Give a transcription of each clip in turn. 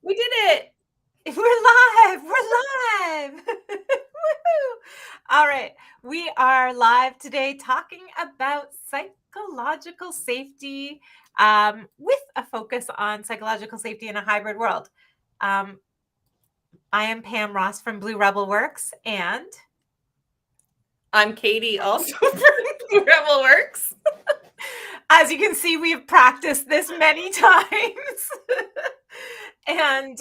We did it. We're live. We're live. Woohoo. All right. We are live today talking about psychological safety with a focus on psychological safety in a hybrid world. I am Pam Ross from Blue Rebel Works, and I'm Katie, also from Blue Rebel Works. as you can see, we've practiced this many times. And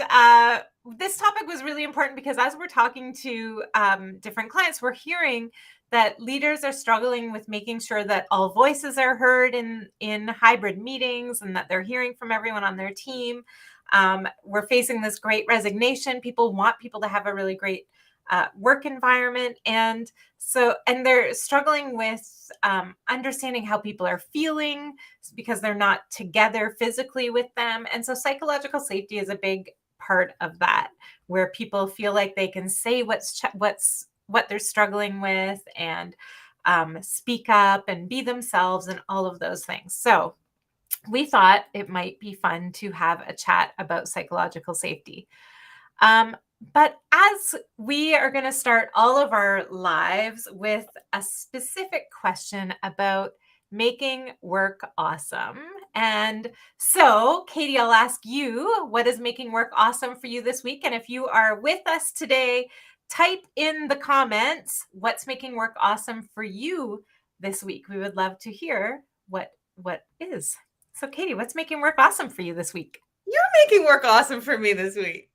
this topic was really important because as we're talking to different clients, we're hearing that leaders are struggling with making sure that all voices are heard in hybrid meetings and that they're hearing from everyone on their team. We're facing this great resignation. People want people to have a really great work environment. And they're struggling with understanding how people are feeling because they're not together physically with them. And so psychological safety is a big part of that, where people feel like they can say what they're struggling with and speak up and be themselves and all of those things. So we thought it might be fun to have a chat about psychological safety. But as we are going to start all of our lives with a specific question about making work awesome. And so, Katie, I'll ask you, what is making work awesome for you this week? And if you are with us today, type in the comments, what's making work awesome for you this week? We would love to hear what is. So, Katie, what's making work awesome for you this week? You're making work awesome for me this week.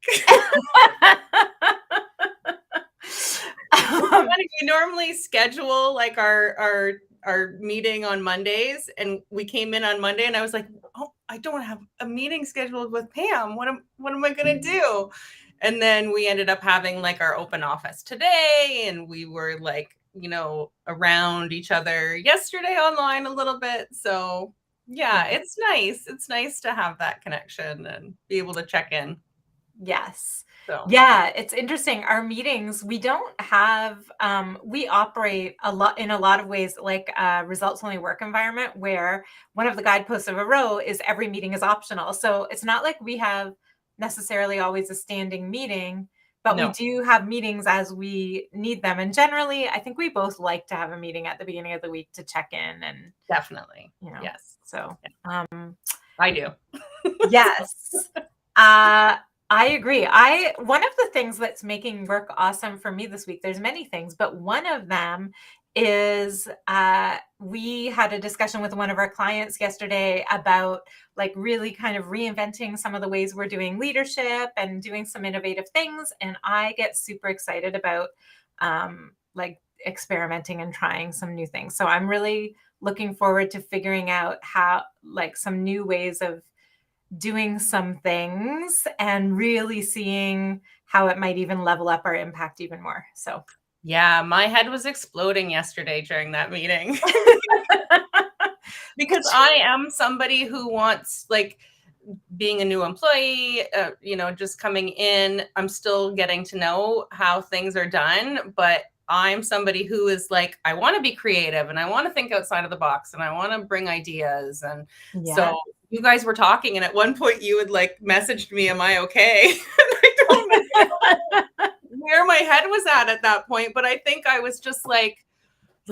We normally schedule like our meeting on Mondays, and we came in on Monday, and I was like, "Oh, I don't have a meeting scheduled with Pam. What am I gonna do?" And then we ended up having like our open office today, and we were like, around each other yesterday online a little bit. So yeah, it's nice. It's nice to have that connection and be able to check in. Yes. So yeah, it's interesting. Our meetings, we don't have, we operate in a lot of ways like a results only work environment where one of the guideposts of a row is every meeting is optional. So it's not like we have necessarily always a standing meeting, but we do have meetings as we need them. And generally, I think we both like to have a meeting at the beginning of the week to check in and definitely. Yes. So I do. Yes. I agree. One of the things that's making work awesome for me this week, there's many things, but one of them is we had a discussion with one of our clients yesterday about like really kind of reinventing some of the ways we're doing leadership and doing some innovative things. And I get super excited about like experimenting and trying some new things. So I'm really looking forward to figuring out how like some new ways of doing some things and really seeing how it might even level up our impact even more. So yeah, my head was exploding yesterday during that meeting because I am somebody who wants, like, being a new employee, just coming in, I'm still getting to know how things are done, but I'm somebody who is like, I want to be creative and I want to think outside of the box and I want to bring ideas. And so you guys were talking, and at one point you had like messaged me, "Am I okay?" I don't know where my head was at that point, but I think I was just like,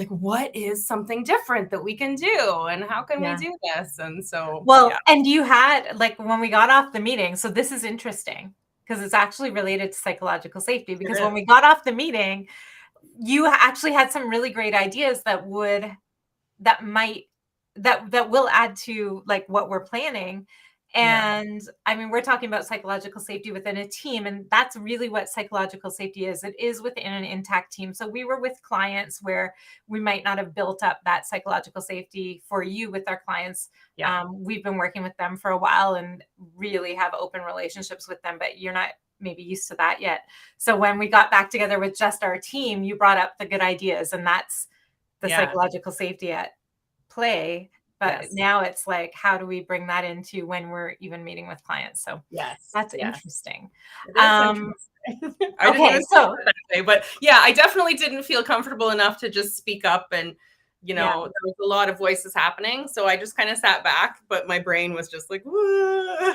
what is something different that we can do, and how can we do this? And so, and you had like when we got off the meeting, so this is interesting because it's actually related to psychological safety, because when we got off the meeting, you actually had some really great ideas that will add to like what we're planning. And I mean, we're talking about psychological safety within a team, and that's really what psychological safety is. It is within an intact team. So we were with clients where we might not have built up that psychological safety for you with our clients. We've been working with them for a while and really have open relationships with them, but you're not maybe used to that yet. So when we got back together with just our team, you brought up the good ideas, and that's the psychological safety at play. But now it's like, how do we bring that into when we're even meeting with clients? So that's interesting. I didn't even so that way, but I definitely didn't feel comfortable enough to just speak up, and there was a lot of voices happening, so I just kind of sat back, but my brain was just like, whoa.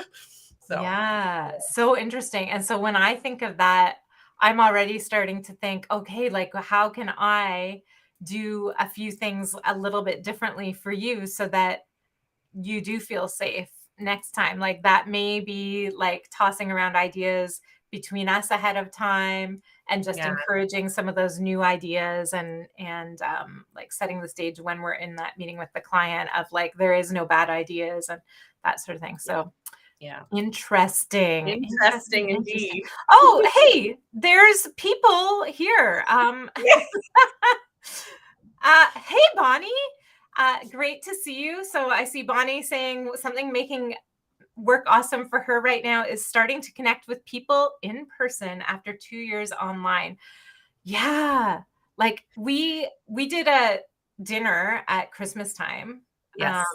So Yeah, so interesting. And so when I think of that, I'm already starting to think, okay, like how can I do a few things a little bit differently for you so that you do feel safe next time? Like that may be like tossing around ideas between us ahead of time and just yeah, encouraging some of those new ideas and like setting the stage when we're in that meeting with the client of like there is no bad ideas and that sort of thing. yeah, So yeah. interesting, interesting, Interesting interesting. indeed. Oh, hey, there's people here. Hey, Bonnie. Great to see you. So I see Bonnie saying something making work awesome for her right now is starting to connect with people in person after 2 years online. Yeah, like we did a dinner at Christmas time. Yes.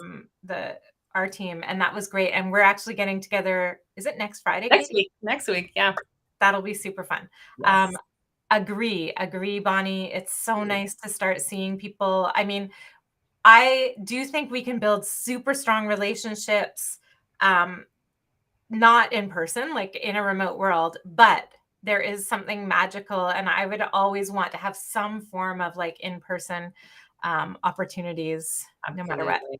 The our team, and that was great. And we're actually getting together. Is it next Friday, Next Katie? week. Next week. Yeah. That'll be super fun. Um, Yes. agree, Bonnie. It's so nice to start seeing people. I mean, I do think we can build super strong relationships, um, not in person, like in a remote world, but there is something magical. And I would always want to have some form of like in person opportunities, no matter what. Absolutely.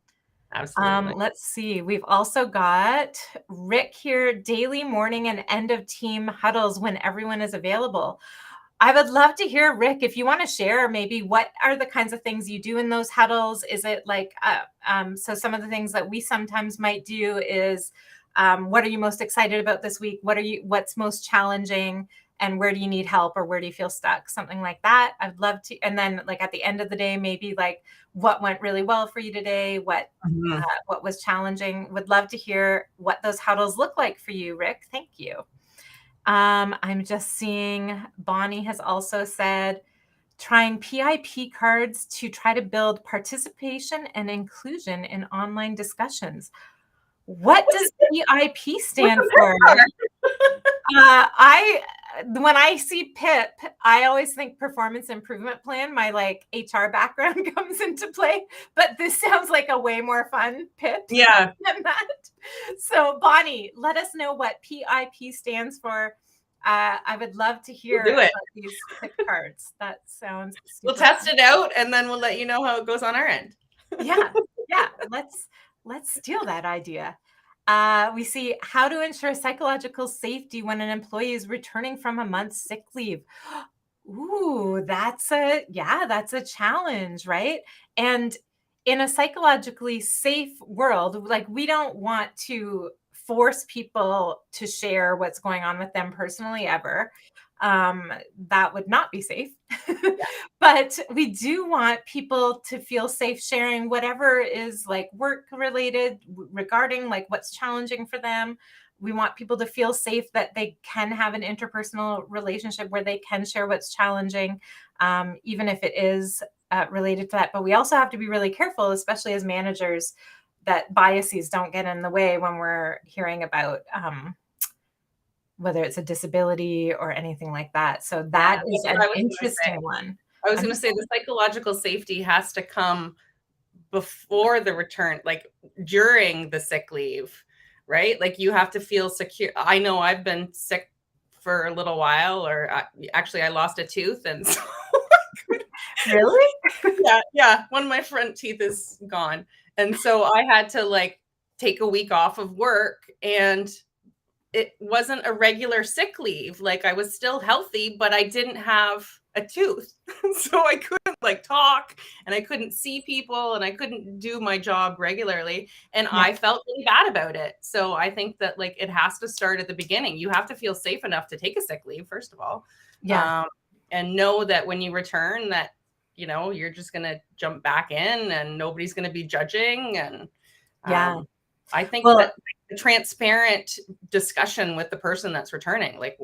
Absolutely. Let's see. We've also got Rick here, daily morning and end of team huddles when everyone is available. I would love to hear, Rick, if you want to share maybe what are the kinds of things you do in those huddles? Is it like, so some of the things that we sometimes might do is, what are you most excited about this week? What's most challenging? And where do you need help or where do you feel stuck? Something like that. I'd love to. And then like at the end of the day, maybe like what went really well for you today? Mhm. What was challenging? Would love to hear what those huddles look like for you, Rick. Thank you. I'm just seeing Bonnie has also said trying PIP cards to try to build participation and inclusion in online discussions. What What's does the PIP what's stand the for? best part? I when I see PIP, I always think performance improvement plan. My like HR background comes into play, but this sounds like a way more fun PIP Yeah. than that. So Bonnie, let us know what PIP stands for. I would love to We'll hear do it. about these PIP cards. That sounds We'll super test fun. it out and then we'll let you know how it goes on our end. Yeah, yeah. Let's steal that idea. We see how to ensure psychological safety when an employee is returning from a month's sick leave. Ooh, that's a challenge, right? And in a psychologically safe world, like we don't want to force people to share what's going on with them personally ever. That would not be safe. But we do want people to feel safe sharing whatever is like work related regarding like what's challenging for them. We want people to feel safe that they can have an interpersonal relationship where they can share what's challenging, even if it is related to that. But we also have to be really careful, especially as managers, that biases don't get in the way when we're hearing about whether it's a disability or anything like that. So Yeah, that is that's what an I was gonna say. interesting one. I was I'm gonna say the psychological safety has to come before the return, like during the sick leave, right? Like you have to feel secure. I know I've been sick for a little while, or actually, I lost a tooth, and so really? yeah, yeah, one of my front teeth is gone, and so I had to like take a week off of work, and it wasn't a regular sick leave. Like I was still healthy, but I didn't have a tooth. So I couldn't like talk and I couldn't see people and I couldn't do my job regularly. And Yeah. I felt really bad about it. So I think that like it has to start at the beginning. You have to feel safe enough to take a sick leave, first of all. Yeah. Um, and know that when you return that, you're just going to jump back in and nobody's going to be judging. And Yeah. I think Well, that a transparent discussion with the person that's returning, like,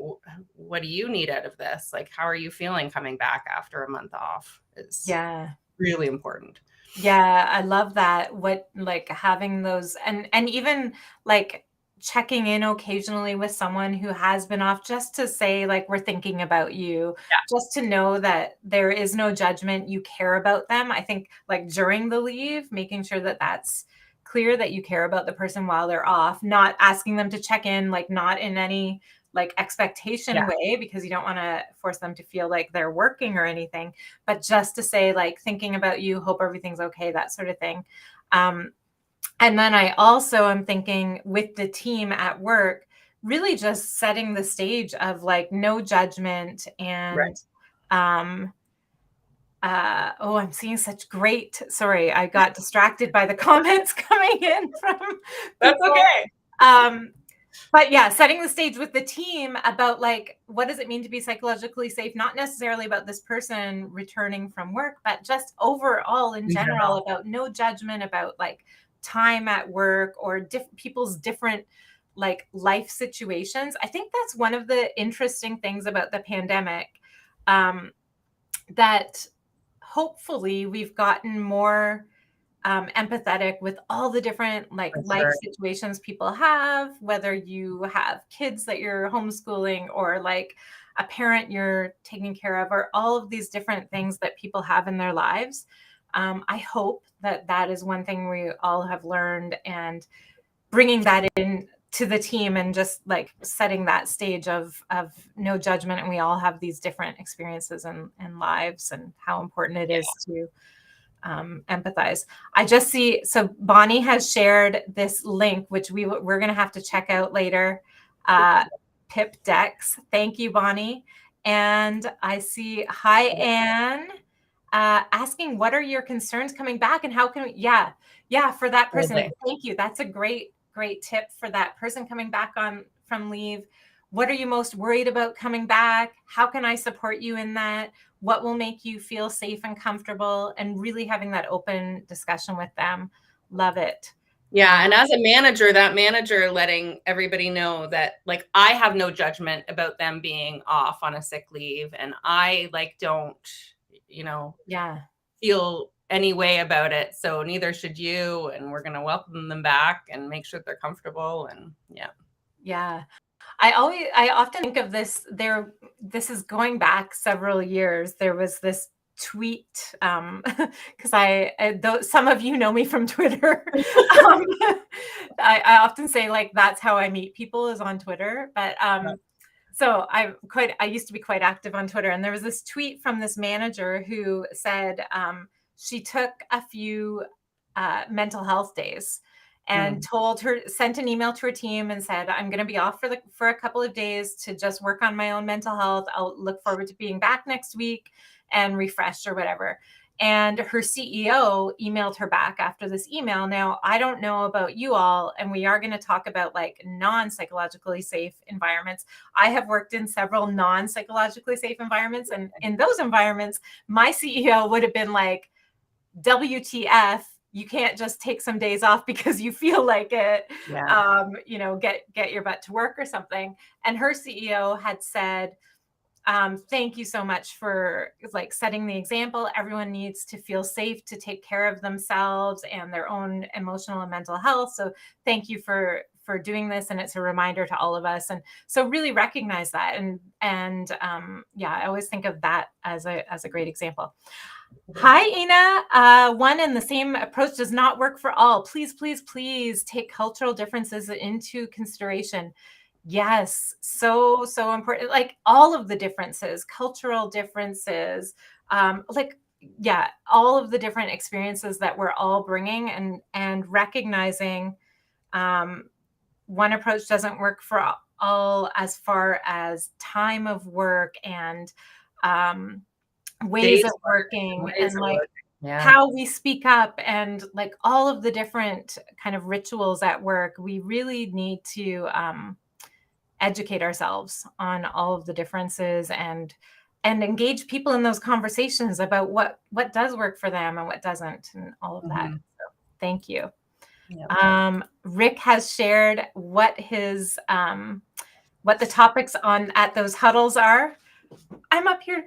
what do you need out of this? Like, how are you feeling coming back after a month off is yeah. really important. Yeah, I love that. What like having those and even like checking in occasionally with someone who has been off just to say like we're thinking about you, just to know that there is no judgment, you care about them. I think like during the leave, making sure that that's clear that you care about the person while they're off, not asking them to check in, like not in any like expectation way, because you don't want to force them to feel like they're working or anything, but just to say like, thinking about you, hope everything's okay, that sort of thing. And then I also am thinking with the team at work, really just setting the stage of like no judgment and, I'm seeing such great, sorry, I got distracted by the comments coming in from That's people. okay. But yeah, setting the stage with the team about like, what does it mean to be psychologically safe? Not necessarily about this person returning from work, but just overall in general about no judgment, about like time at work or people's different like life situations. I think that's one of the interesting things about the pandemic, that hopefully we've gotten more empathetic with all the different like life situations people have, whether you have kids that you're homeschooling or like a parent you're taking care of, or all of these different things that people have in their lives. I hope that that is one thing we all have learned, and bringing that in to the team and just like setting that stage of no judgment. And we all have these different experiences and lives, and how important it is to empathize. I just see, so Bonnie has shared this link, which we're going to have to check out later. Pip Dex. Thank you, Bonnie. And I see, hi, Anne, asking, what are your concerns coming back and how can we, for that person. Thank you. That's a great tip for that person coming back from leave. What are you most worried about coming back? How can I support you in that? What will make you feel safe and comfortable? And really having that open discussion with them. Love it. Yeah. And as a manager, that manager letting everybody know that like, I have no judgment about them being off on a sick leave. And I like, don't, feel any way about it. So neither should you. And we're going to welcome them back and make sure they're comfortable. And yeah. I often think of this, this is going back several years. There was this tweet, because some of you know me from Twitter. I often say like, that's how I meet people, is on Twitter. But so I used to be quite active on Twitter. And there was this tweet from this manager who said she took a few mental health days, and sent an email to her team and said, I'm going to be off for a couple of days to just work on my own mental health. I'll look forward to being back next week and refreshed or whatever. And her CEO emailed her back after this email. Now, I don't know about you all, and we are going to talk about like non-psychologically safe environments. I have worked in several non-psychologically safe environments. And in those environments, my CEO would have been like, WTF, you can't just take some days off because you feel like it, get your butt to work or something. And her CEO had said, thank you so much for like setting the example. Everyone needs to feel safe to take care of themselves and their own emotional and mental health. So thank you for doing this. And it's a reminder to all of us. And so really recognize that. And I always think of that as a great example. Hi, Ina. One and the same approach does not work for all. Please, please, please take cultural differences into consideration. Yes, so important. Like all of the differences, cultural differences, all of the different experiences that we're all bringing, and recognizing one approach doesn't work for all as far as time of work and ways of working and like how we speak up and like all of the different kind of rituals at work. We really need to educate ourselves on all of the differences and engage people in those conversations about what does work for them and what doesn't, and all of that. So thank you. Rick has shared what his what the topics at those huddles are. I'm up here.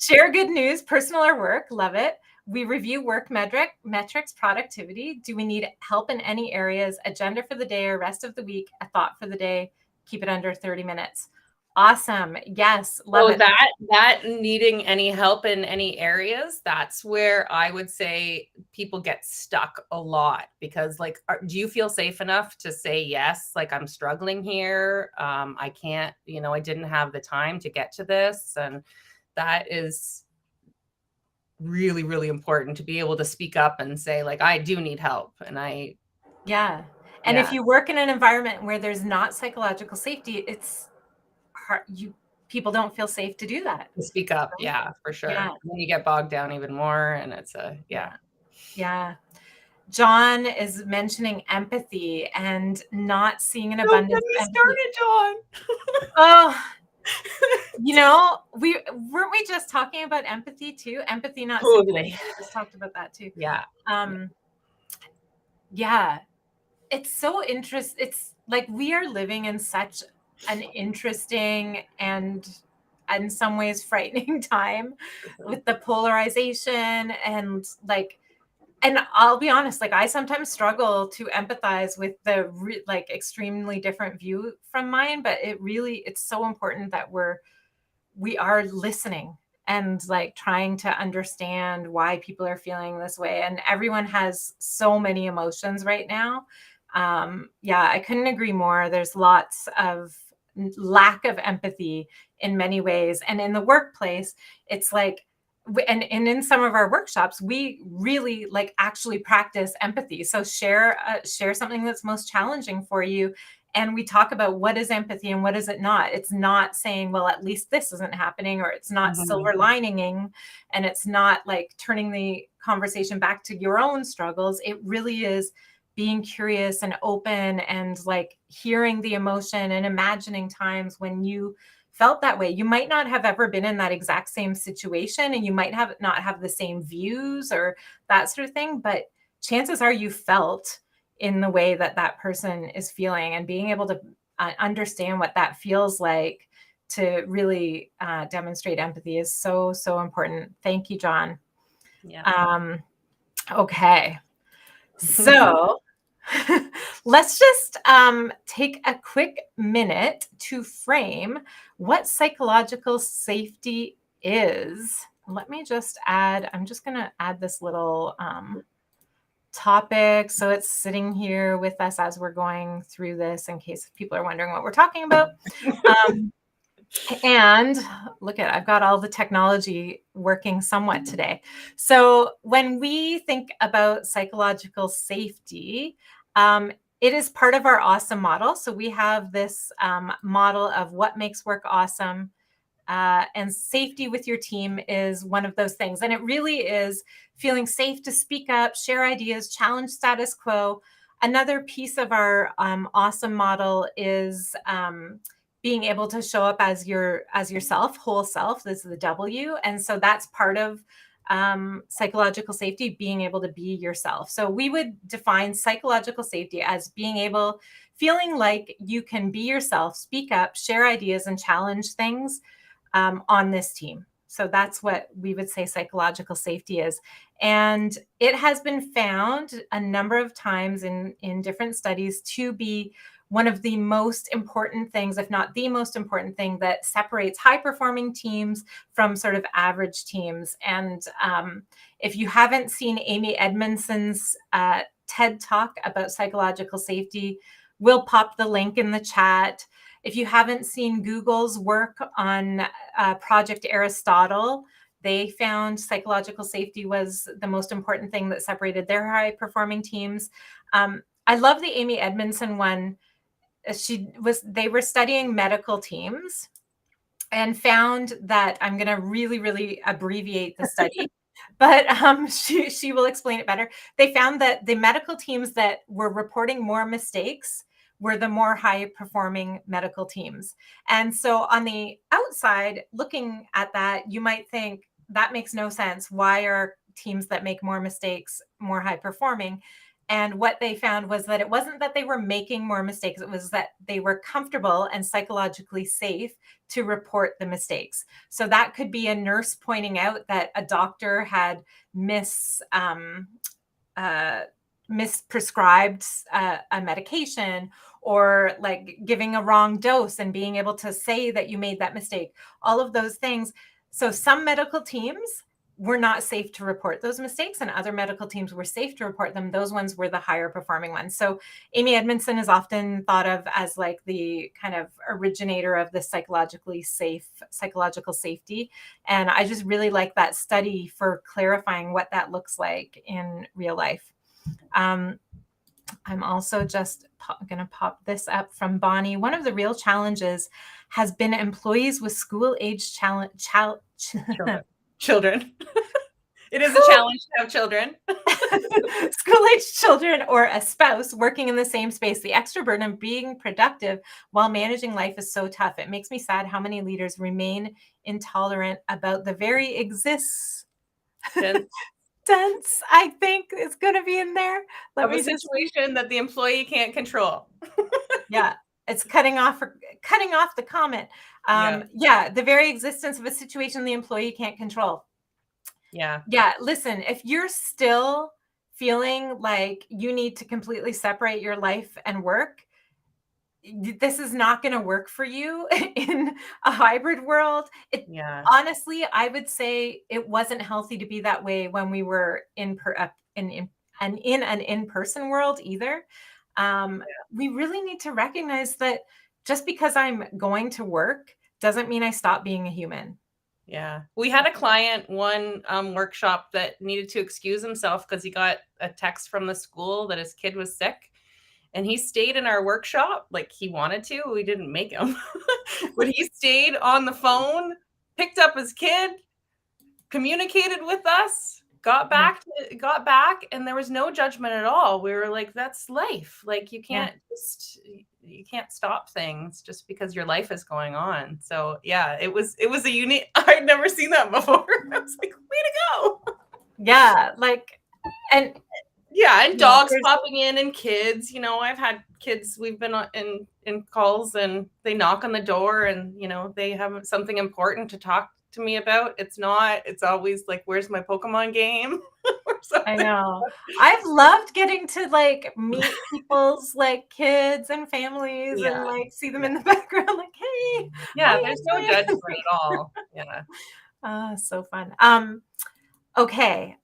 Share good news, personal or work. Love it. We review work metrics, productivity. Do we need help in any areas? Agenda for the day or rest of the week. A thought for the day. Keep it under 30 minutes. Awesome. Yes. Love So it. that needing any help in any areas, that's where I would say people get stuck a lot, because like, do you feel safe enough to say, yes, like I'm struggling here. I can't, I didn't have the time to get to this. And that is really, really important, to be able to speak up and say, like, I do need help. And Yeah. And if yeah, you work in an environment where there's not psychological safety, it's hard. People don't feel safe to do that. to speak up. Right? Yeah, for Yeah. sure. And then you get bogged down even more. And it's yeah. Yeah. Yeah. John is mentioning empathy and not seeing an Don't get abundance me of empathy. started, John. Oh, we weren't we just talking about empathy too? Empathy, not sympathy. Totally. We just talked about that too. Yeah. Yeah, it's so interesting. It's like we are living in such an interesting and in some ways frightening time with the polarization and like, and I'll be honest, like I sometimes struggle to empathize with the like extremely different view from mine, but it's so important that we are listening and like trying to understand why people are feeling this way. And everyone has so many emotions right now. Yeah, I couldn't agree more. There's lots of lack of empathy in many ways. And in the workplace, it's like, and in some of our workshops, we really like actually practice empathy. So share something that's most challenging for you, and we talk about what is empathy and what is it not. It's not saying, well, at least this isn't happening, or it's not Mhm. silver lininging, and it's not like turning the conversation back to your own struggles. It really is being curious and open and like hearing the emotion and imagining times when you felt that way. You might not have ever been in that exact same situation, and you might not have the same views or that sort of thing, but chances are you felt in the way that that person is feeling, and being able to understand what that feels like to really demonstrate empathy is so, so important. Thank you, John. Yeah. Okay. So let's just take a quick minute to frame what psychological safety is. Let me just I'm just going to add this little topic so it's sitting here with us as we're going through this, in case people are wondering what we're talking about. And look at, I've got all the technology working somewhat today. So when we think about psychological safety, it is part of our awesome model. So we have this model of what makes work awesome. And safety with your team is one of those things. And it really is feeling safe to speak up, share ideas, challenge status quo. Another piece of our awesome model is being able to show up as yourself, whole self. This is the W. And so that's part of psychological safety, being able to be yourself. So we would define psychological safety as feeling like you can be yourself, speak up, share ideas, and challenge things on this team. So that's what we would say psychological safety is. And it has been found a number of times in different studies to be one of the most important things, if not the most important thing, that separates high performing teams from sort of average teams. And if you haven't seen Amy Edmondson's TED Talk about psychological safety, we'll pop the link in the chat. If you haven't seen Google's work on Project Aristotle, they found psychological safety was the most important thing that separated their high performing teams. I love the Amy Edmondson one. They were studying medical teams and found that, I'm going to really, really abbreviate the study, but she will explain it better. They found that the medical teams that were reporting more mistakes were the more high performing medical teams. And so on the outside, looking at that, you might think that makes no sense. Why are teams that make more mistakes more high performing? And what they found was that it wasn't that they were making more mistakes. It was that they were comfortable and psychologically safe to report the mistakes. So that could be a nurse pointing out that a doctor had misprescribed a medication, or like giving a wrong dose and being able to say that you made that mistake, all of those things. So some medical teams were not safe to report those mistakes, and other medical teams were safe to report them. Those ones were the higher performing ones. So Amy Edmondson is often thought of as like the kind of originator of the psychological safety. And I just really like that study for clarifying what that looks like in real life. I'm also just going to pop this up from Bonnie. One of the real challenges has been employees with school-age children. It is a challenge to have children. School-age children or a spouse working in the same space. The extra burden of being productive while managing life is so tough. It makes me sad how many leaders remain intolerant about the very existence. I think it's going to be in there. Of a situation that the employee can't control. Yeah, it's cutting off the comment. Yeah, the very existence of a situation the employee can't control. Yeah. Listen, if you're still feeling like you need to completely separate your life and work, this is not going to work for you in a hybrid world. Honestly, I would say it wasn't healthy to be that way when we were in an in-person world either. We really need to recognize that just because I'm going to work doesn't mean I stop being a human. Yeah. We had a client one workshop that needed to excuse himself because he got a text from the school that his kid was sick. And he stayed in our workshop like he wanted to. We didn't make him. But he stayed on the phone, picked up his kid, communicated with us, got back, and there was no judgment at all. We were like, that's life. Like you can't stop things just because your life is going on. So yeah, it was a unique, I'd never seen that before. I was like, way to go. Yeah. Like, and dogs popping in and kids, I've had kids, we've been in calls and they knock on the door and, they have something important to talk to me about. It's always like, where's my Pokemon game? I know. I've loved getting to like meet people's like kids and families and like see them in the background like, hey. Yeah, there's no judgment at all. Yeah. So fun. Okay.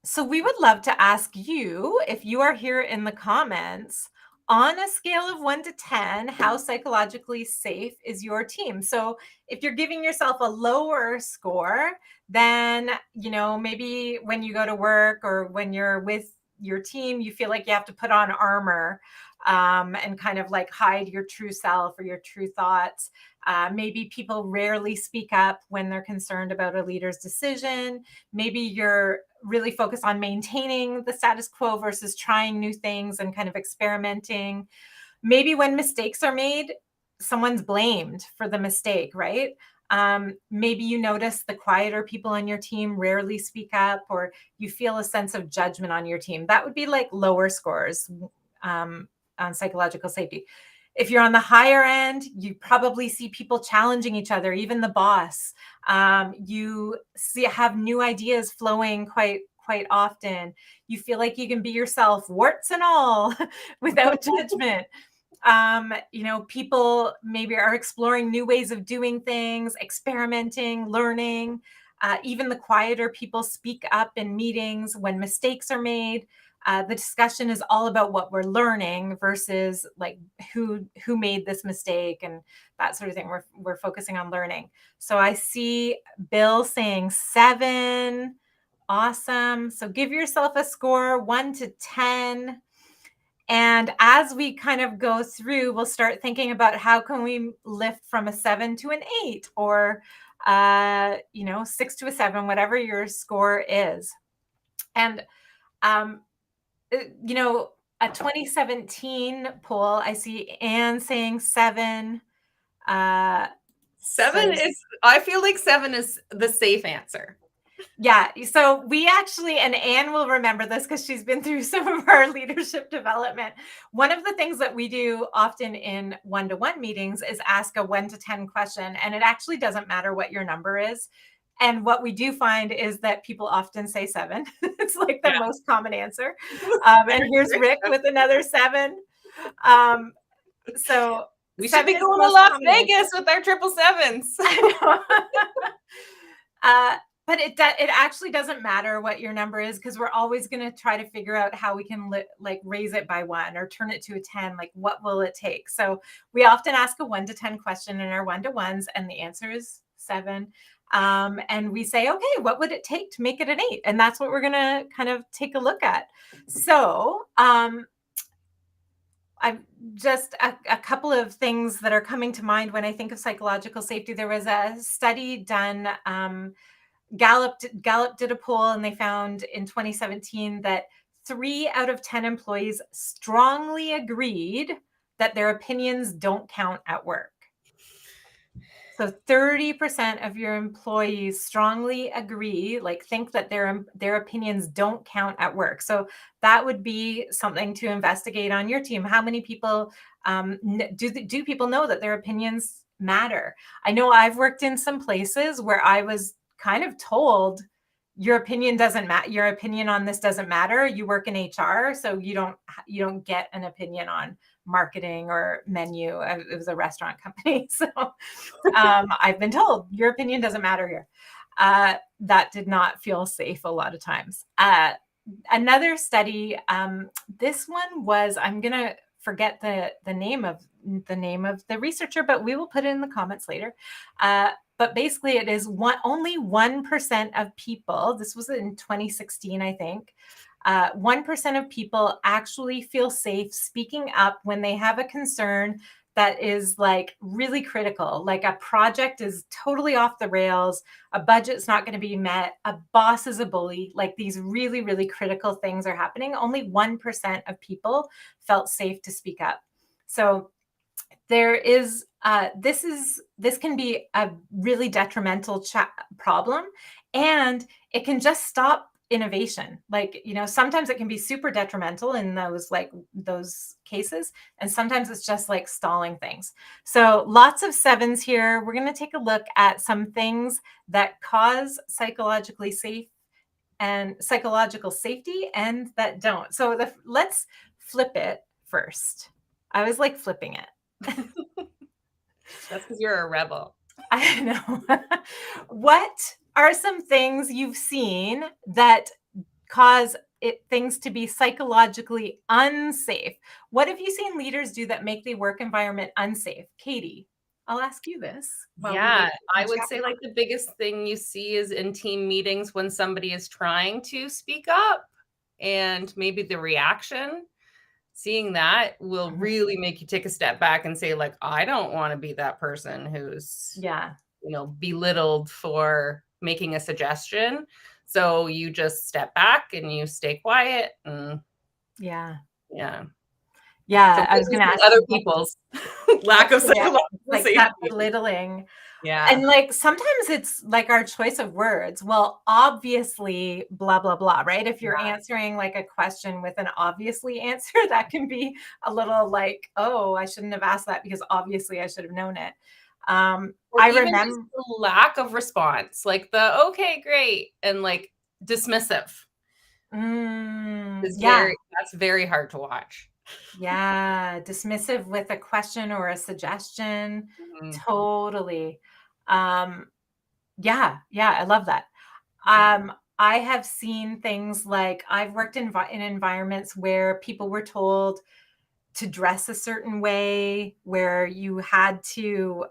So we would love to ask you, if you are here in the comments, on a scale of 1 to 10, how psychologically safe is your team? So if you're giving yourself a lower score, then, maybe when you go to work or when you're with your team, you feel like you have to put on armor and kind of like hide your true self or your true thoughts. Maybe people rarely speak up when they're concerned about a leader's decision. Maybe you're really focused on maintaining the status quo versus trying new things and kind of experimenting. Maybe when mistakes are made, someone's blamed for the mistake, right? Maybe you notice the quieter people on your team rarely speak up, or you feel a sense of judgment on your team. That would be like lower scores on psychological safety. If you're on the higher end, you probably see people challenging each other, even the boss. You have new ideas flowing quite often. You feel like you can be yourself, warts and all, without judgment. People maybe are exploring new ways of doing things, experimenting, learning. Even the quieter people speak up in meetings when mistakes are made. The discussion is all about what we're learning versus like who made this mistake and that sort of thing. We're focusing on learning. So I see Bill saying 7. Awesome. So give yourself a score 1 to 10. And as we kind of go through, we'll start thinking about how can we lift from a 7 to an 8 or 6 to a 7, whatever your score is. And a 2017 poll, I see Anne saying 7. 7 is, I feel like 7 is the safe answer. Yeah. So we actually, and Anne will remember this because she's been through some of our leadership development. One of the things that we do often in one-to-one meetings is ask a 1 to 10 question. And it actually doesn't matter what your number is. And what we do find is that people often say 7. It's like the most common answer. And here's Rick with another 7. So We should 7 be is the going to most Las common answer. Vegas with our 777s. I know. But it actually doesn't matter what your number is, because we're always going to try to figure out how we can like raise it by 1 or turn it to a 10. Like, what will it take? So we often ask a 1 to 10 question in our 1-to-1s, and the answer is 7. And we say, okay, what would it take to make it an 8? And that's what we're going to kind of take a look at. So I've just a couple of things that are coming to mind when I think of psychological safety. There was a study done. Gallup did a poll, and they found in 2017 that 3 out of 10 employees strongly agreed that their opinions don't count at work. So 30% of your employees strongly agree, like think that their opinions don't count at work. So that would be something to investigate on your team. How many people do people know that their opinions matter? I know I've worked in some places where I was kind of told, your opinion doesn't matter. Your opinion on this doesn't matter. You work in HR, so you don't get an opinion on marketing or menu. It was a restaurant company, so I've been told your opinion doesn't matter here. That did not feel safe a lot of times. Another study, this one was, I'm gonna forget the name of the researcher, but we will put it in the comments later. But basically, it is only 1% of people. This was in 2016, I think. 1% of people actually feel safe speaking up when they have a concern that is like really critical. Like a project is totally off the rails, a budget's not going to be met, a boss is a bully. Like these really, really critical things are happening. Only 1% of people felt safe to speak up. So there is this can be a really detrimental problem, and it can just stop innovation. Like, sometimes it can be super detrimental in those cases, and sometimes it's just like stalling things. So lots of 7s here. We're going to take a look at some things that cause psychological safety and that don't. So let's flip it first. I was like flipping it. That's because you're a rebel. I know. What are some things you've seen that cause things to be psychologically unsafe? What have you seen leaders do that make the work environment unsafe? Katie, I'll ask you this. Yeah, I would say like the biggest thing you see is in team meetings when somebody is trying to speak up, and maybe the reaction, seeing that will really make you take a step back and say, like, I don't want to be that person who's belittled for making a suggestion. So you just step back and you stay quiet. And yeah. So I was going to ask other people's lack of psychological safety. That belittling. Yeah. And like sometimes it's like our choice of words. Well, obviously, blah, blah, blah, right? If you're answering like a question with an obviously answer, that can be a little like, oh, I shouldn't have asked that because obviously I should have known it. I remember the lack of response, like the okay, great, and like dismissive. That's very hard to watch. Yeah, dismissive with a question or a suggestion. Totally. I love that. I have seen things like I've worked in environments where people were told to dress a certain way, where you had to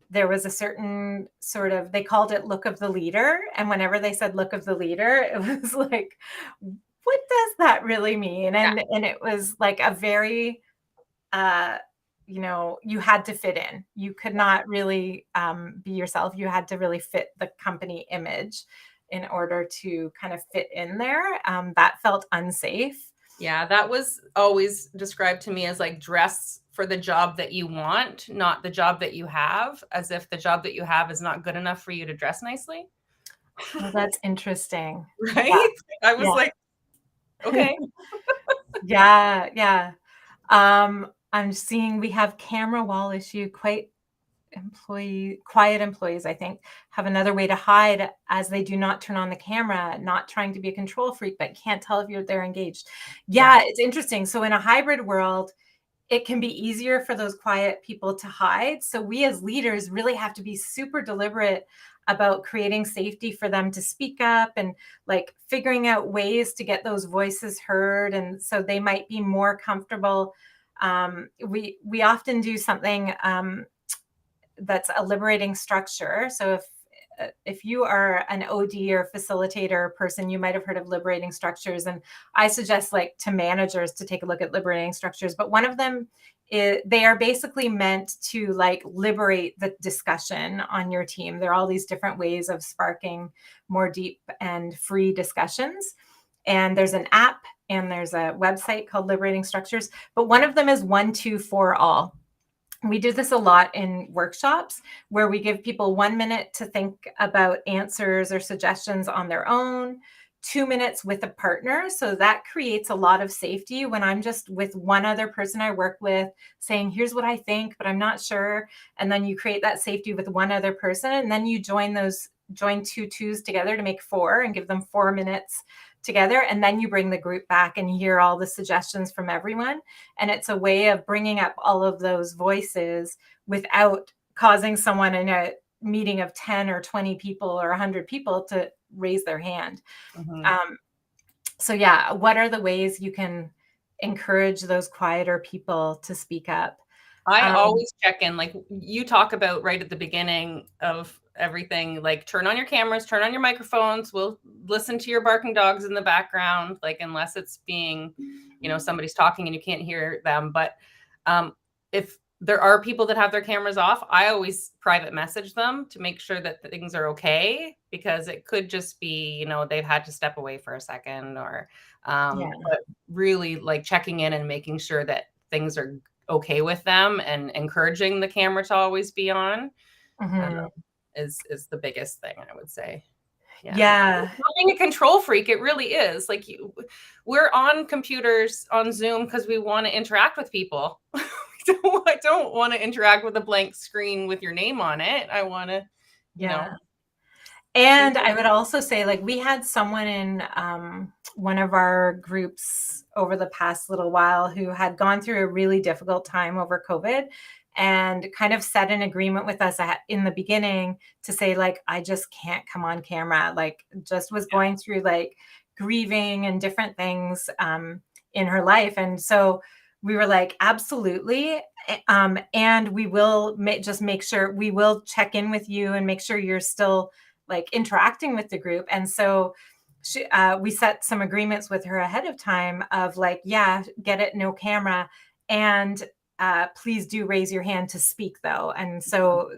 there was a certain sort of, they called it look of the leader. And whenever they said look of the leader, it was like, what does that really mean? And it was like a very, you had to fit in. You could not really be yourself. You had to really fit the company image in order to kind of fit in there. That felt unsafe. Yeah, that was always described to me as like dress for the job that you want, not the job that you have, as if the job that you have is not good enough for you to dress nicely. Well, that's interesting. Right? Yeah. I was like, okay. Yeah. I'm seeing we have camera wall issue quite quiet employees, I think, have another way to hide as they do not turn on the camera, not trying to be a control freak, but can't tell if they're engaged. Yeah, it's interesting. So in a hybrid world, it can be easier for those quiet people to hide. So we as leaders really have to be super deliberate about creating safety for them to speak up and like figuring out ways to get those voices heard. And so they might be more comfortable. We often do something that's a liberating structure. So if you are an OD or facilitator person, you might have heard of liberating structures. And I suggest like to managers to take a look at liberating structures. But one of them is, they are basically meant to like liberate the discussion on your team. There are all these different ways of sparking more deep and free discussions. And there's an app and there's a website called Liberating Structures. But one of them is 1, 2, 4, all. We do this a lot in workshops where we give people 1 minute to think about answers or suggestions on their own, 2 minutes with a partner. So that creates a lot of safety when I'm just with one other person I work with saying, here's what I think, but I'm not sure. And then you create that safety with one other person. And then you join 2 twos together to make 4 and give them 4 minutes together. And then you bring the group back and hear all the suggestions from everyone. And it's a way of bringing up all of those voices without causing someone in a meeting of 10 or 20 people or 100 people to raise their hand. So yeah, what are the ways you can encourage those quieter people to speak up? I always check in, like you talk about right at the beginning of everything, like turn on your cameras, turn on your microphones. We'll listen to your barking dogs in the background, like unless it's being, somebody's talking and you can't hear them. But if there are people that have their cameras off, I always private message them to make sure that things are okay, because it could just be, they've had to step away for a second or, but really like checking in and making sure that things are okay with them and encouraging the camera to always be on is the biggest thing, I would say. Yeah. Not being a control freak, it really is. Like we're on computers on Zoom because we want to interact with people. I don't want to interact with a blank screen with your name on it. I want to, And I would also say, like, we had someone in one of our groups over the past little while who had gone through a really difficult time over COVID and kind of set an agreement with us in the beginning to say, like, I just can't come on camera. Like, just was going through like grieving and different things in her life. And so we were like, absolutely. And we will just make sure we will check in with you and make sure you're still like interacting with the group. And so we set some agreements with her ahead of time of like, yeah, get it, no camera. And please do raise your hand to speak though. And so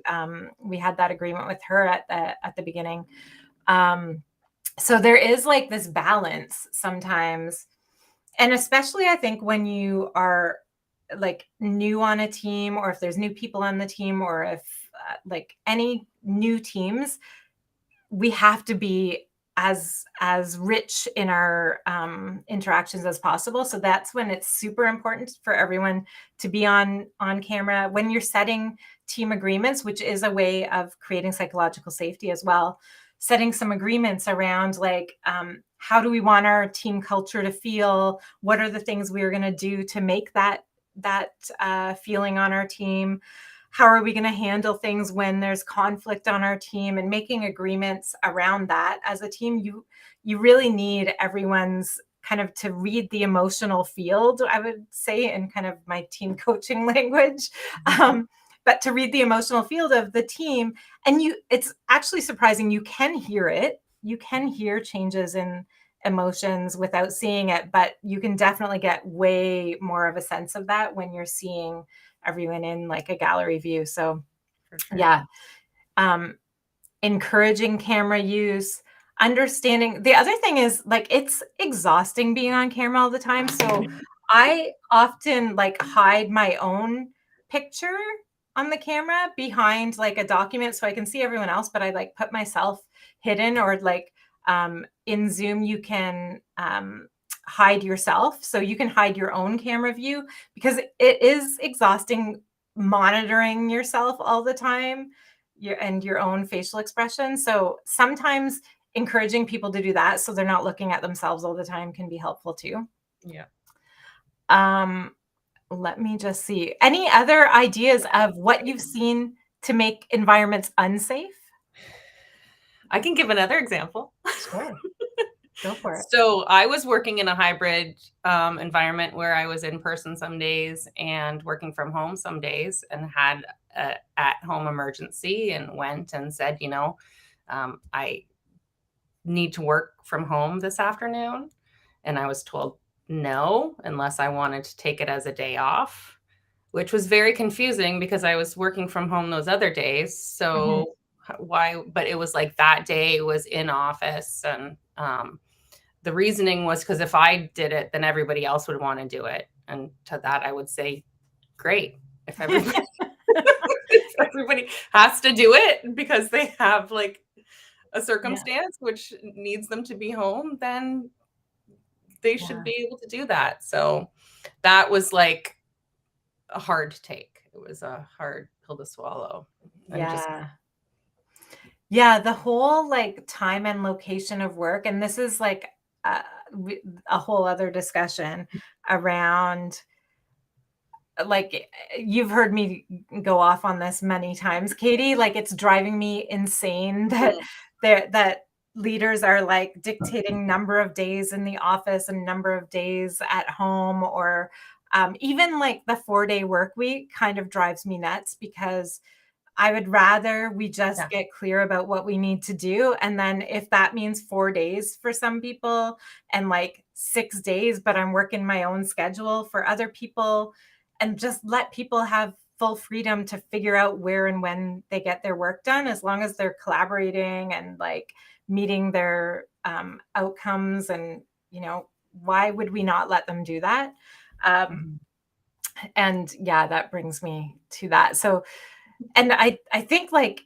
we had that agreement with her at the beginning. So there is like this balance sometimes. And especially I think when you are like new on a team, or if there's new people on the team, or if like any new teams, we have to be as rich in our interactions as possible. So that's when it's super important for everyone to be on camera when you're setting team agreements, which is a way of creating psychological safety as well. Setting some agreements around like, how do we want our team culture to feel? What are the things we're going to do to make that feeling on our team? How are we going to handle things when there's conflict on our team, and making agreements around that as a team? You really need everyone's kind of to read the emotional field, I would say, in kind of my team coaching language, but to read the emotional field of the team. And it's actually surprising. You can hear it. You can hear changes in emotions without seeing it, but you can definitely get way more of a sense of that when you're seeing everyone in like a gallery view. So yeah, encouraging camera use, understanding. The other thing is like, it's exhausting being on camera all the time. So I often like hide my own picture on the camera behind like a document so I can see everyone else, but I like put myself hidden, or like in Zoom, you can hide yourself. So you can hide your own camera view, because it is exhausting monitoring yourself all the time, your own facial expression. So sometimes encouraging people to do that so they're not looking at themselves all the time can be helpful too. Yeah. Let me just see. Any other ideas of what you've seen to make environments unsafe? I can give another example. Sure. Go for it. So I was working in a hybrid environment where I was in person some days and working from home some days, and had a at-home emergency and went and said, I need to work from home this afternoon. And I was told no, unless I wanted to take it as a day off, which was very confusing because I was working from home those other days. Mhm. So why? But it was like that day was in office. And the reasoning was because if I did it, then everybody else would want to do it. And to that, I would say, great. If everybody, if everybody has to do it because they have like a Yeah, circumstance which needs them to be home, then they should yeah, be able to do that. So that was like a hard take. It was a hard pill to swallow. And just, yeah. Yeah, the whole, like, time and location of work, and this is, like, uh, a whole other discussion around, like, you've heard me go off on this many times, Katie, like, it's driving me insane that mm, that leaders are, like, dictating number of days in the office and number of days at home, or, even, like, the 4-day work week kind of drives me nuts because I would rather we just yeah, get clear about what we need to do. And then if that means 4 days for some people and like 6 days, but I'm working my own schedule for other people, and just let people have full freedom to figure out where and when they get their work done, as long as they're collaborating and like meeting their outcomes. And, why would we not let them do that? Um, mhm, and yeah, that brings me to that. So, and I think like,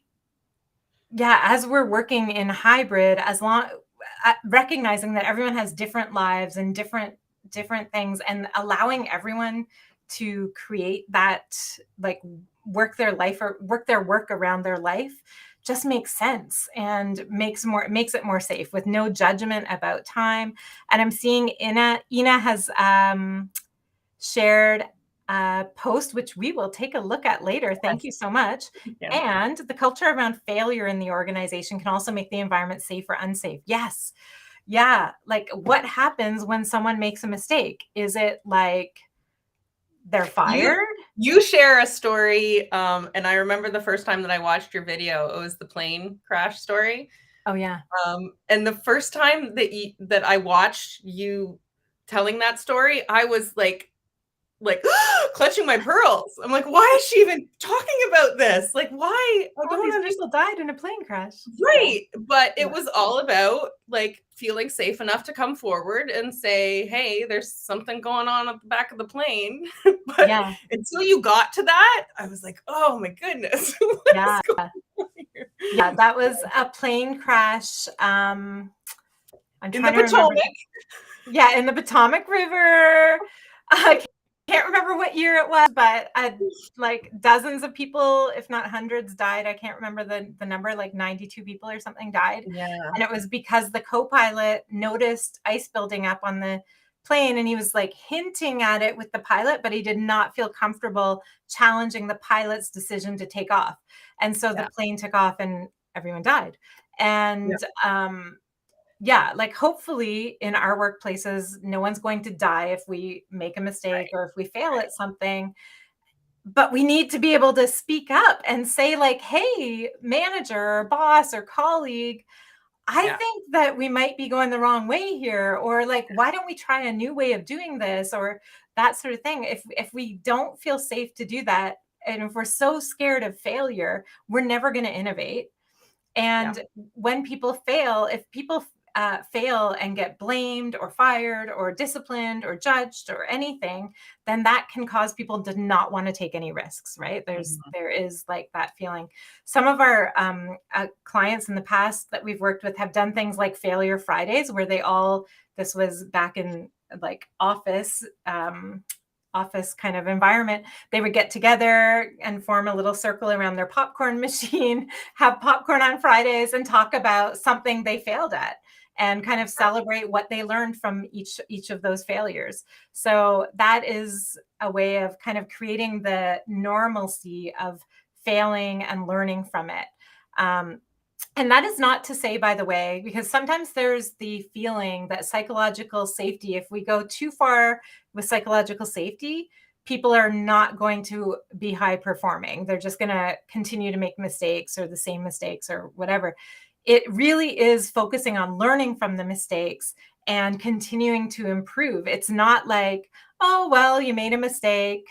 yeah, as we're working in hybrid, as long recognizing that everyone has different lives and different things, and allowing everyone to create that, like, work their life or work their work around their life, just makes sense and makes it more safe with no judgment about time. And I'm seeing Ina has shared a post, which we will take a look at later. Thank you so much. yeah. And the culture around failure in the organization can also make the environment safe or unsafe. Yes. Yeah. Like, what happens when someone makes a mistake? Is it like they're You fired? you share a story, and I remember the first time that I watched your video, it was the plane crash story. Oh, yeah. And the first time that I watched you telling that story, I was like clutching my pearls. I'm like, why is she even talking about this? Like, why? I All don't these understand. people died in a plane crash. Yeah. Right. But it Yeah. was all about like feeling safe enough to come forward and say, hey, there's something going on at the back of the plane. But Yeah. until you got to that, I was like, oh my goodness, what is Yeah. going on here? Yeah. That was a plane crash. I'm In the trying to remember. Potomac. Yeah, in the Potomac River. I can't remember what year it was, but like dozens of people, if not hundreds, died. I can't remember the number, like 92 people or something died. Yeah. And it was because the co-pilot noticed ice building up on the plane, and he was like hinting at it with the pilot, but he did not feel comfortable challenging the pilot's decision to take off. And so the Yeah. plane took off and everyone died. Yeah. And yeah, like hopefully in our workplaces, no one's going to die if we make a mistake Right. or if we fail Right. at something. But we need to be able to speak up and say, like, hey, manager or boss or colleague, I Yeah. think that we might be going the wrong way here. Or like, why don't we try a new way of doing this? Or that sort of thing. If we don't feel safe to do that, and if we're so scared of failure, we're never going to innovate. Yeah. And when people fail, if people fail and get blamed or fired or disciplined or judged or anything, then that can cause people to not want to take any risks, right? Mhm. There is like that feeling. Some of our clients in the past that we've worked with have done things like Failure Fridays, where this was back in like office office kind of environment, they would get together and form a little circle around their popcorn machine, have popcorn on Fridays, and talk about something they failed at and kind of celebrate what they learned from each of those failures. So that is a way of kind of creating the normalcy of failing and learning from it. And that is not to say, by the way, because sometimes there's the feeling that psychological safety, if we go too far with psychological safety, people are not going to be high performing. They're just going to continue to make mistakes or the same mistakes or whatever. It really is focusing on learning from the mistakes and continuing to improve. It's not like, oh, well, you made a mistake,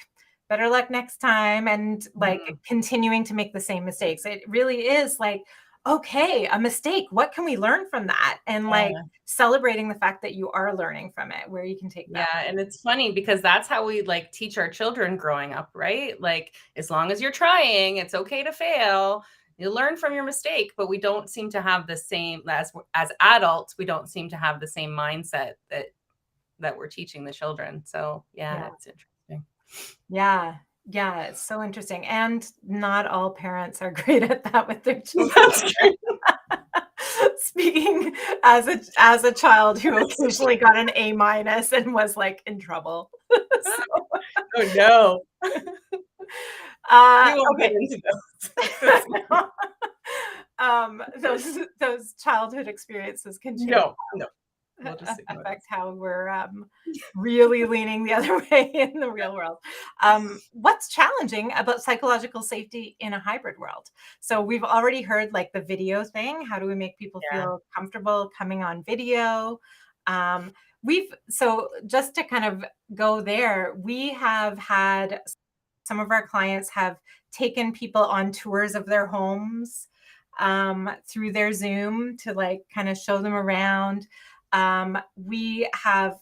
better luck next time, and like continuing to make the same mistakes. It really is like, okay, a mistake, what can we learn from that? And like celebrating the fact that you are learning from it, where you can take that. Yeah, and it's funny because that's how we like teach our children growing up, right? Like, as long as you're trying, it's okay to fail. You learn from your mistake, but we don't seem to have the same as adults. We don't seem to have the same mindset that we're teaching the children. So yeah, it's interesting. Yeah. Yeah, it's so interesting. And not all parents are great at that with their children. That's true. Speaking as a child who occasionally got an A- and was like in trouble. So, oh no. We won't get into those. Those childhood experiences can change. No. We'll just affect how we're really leaning the other way in the real world. What's challenging about psychological safety in a hybrid world? So we've already heard like the video thing. How do we make people feel comfortable coming on video? So just to kind of go there, we have had some of our clients have taken people on tours of their homes through their Zoom to like kind of show them around. We have